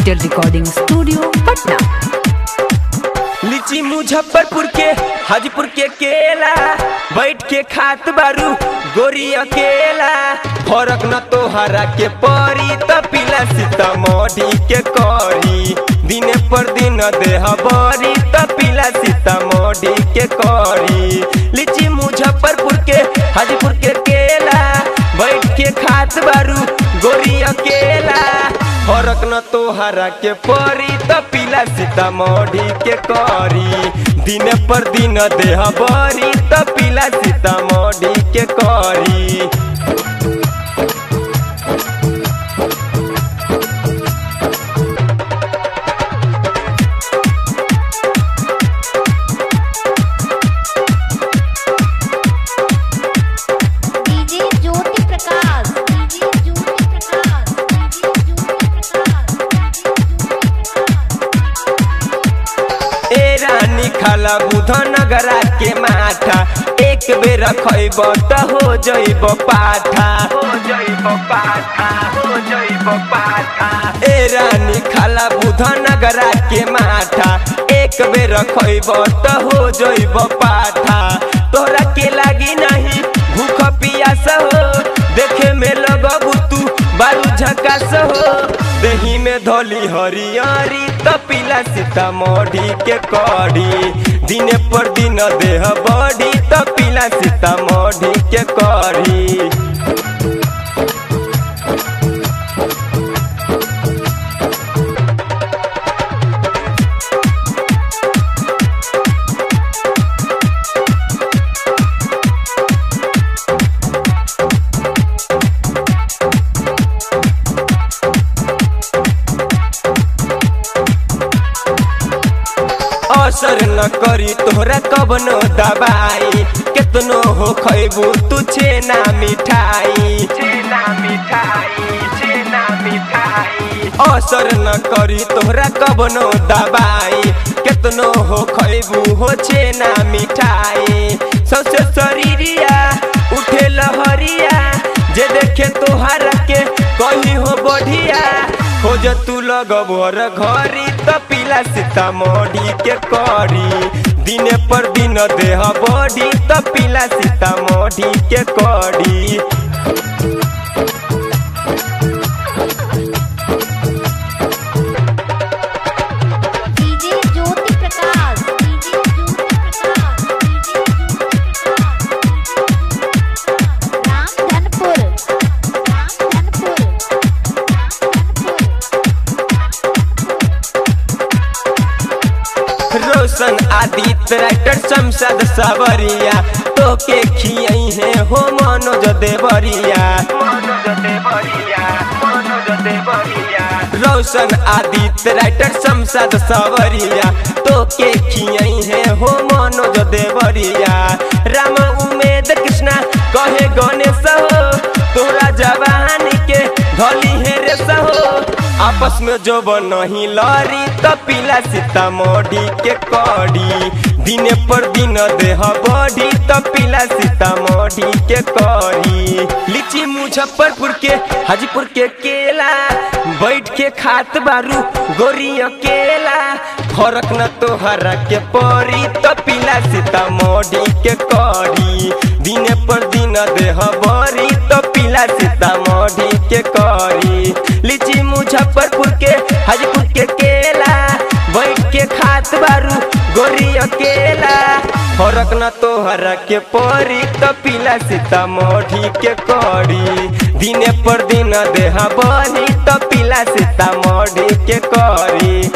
Digital recording studio Patna. लीची मुजफ्फरपुर के हाजीपुर के केला बैठ के खात बारू गोरी अकेला। फरक न तोहरा के परी त पीला सीतामढ़ी के करी। दिने पर दिन देह बरी त पीला सीतामढ़ी के करी। लीची मुजफ्फरपुर के हाजीपुर के केला बैठ के खात बारू गोरी अकेला। फरक न तोहरा के परी त पीला सीतामढ़ी के करी। दिन पर दिन देह बरी त पीला सीतामढ़ी के करी। खाला बुधनगरा के माथा एक बेर खैब त हो जइब पाठा। ए रानी खाला बुधनगरा के माथा एक बेर खैब त हो जइब पाठा। तोहरा के लागी नहीं भूख पियास हो देखे में लगबू तू बारू झकास हो। दही में धोली हरियरी त पीला सीतामढ़ी के करी। दिने पर दिन देह बड़ी त पीला सीतामढ़ी के करी। असर न करी तोहरा कबनो दवाई केतनो हो खैबू तू छेना मिठाई। असर न करी तोहरा कबनो दवाई केतनो हो खैबू हो छेना मिठाई। सबसे शरीरिया उठे लहरिया जे देखे तोहरा के कहीं हो बढ़िया। खोज तू लगभर घरी त पीला सीतामढ़ी के करी। दिने पर दिन देह बड़ी त पीला सीतामढ़ी के करी। रोशन आदित्य राइटर शमशाद सावरिया तो के खियई है हो मनोज देवरिया। रोशन आदित्य राइटर शमशाद सावरिया तो के खियई है हो मनोज देवरिया। राम उमेद कृष्णा कहे गणेश हो तोरा जवानी के धली है रे सहो। आपस में जो नहीं लड़ी त पीला सीतामढ़ी के करी। दिने पर दिन देह बढ़ी त पीला सीतामढ़ी के करी। लीची मुजफ्फरपुर के हाजीपुर के केला बैठ के खात बारू गोरी अकेला। फरक न तोहरा के परी त पीला सीतामढ़ी के करी। दिने पर दिन देह बड़ी त पीला सीतामढ़ी के करी। लीची मुजफ्फरपुर के हाजीपुर के केला बैठ के खात बारू गोरी अकेला। फरक न तोहरा के परी त पीला सीतामढ़ी के करी। दिने पर दिन देह बड़ी त पीला सीतामढ़ी के करी।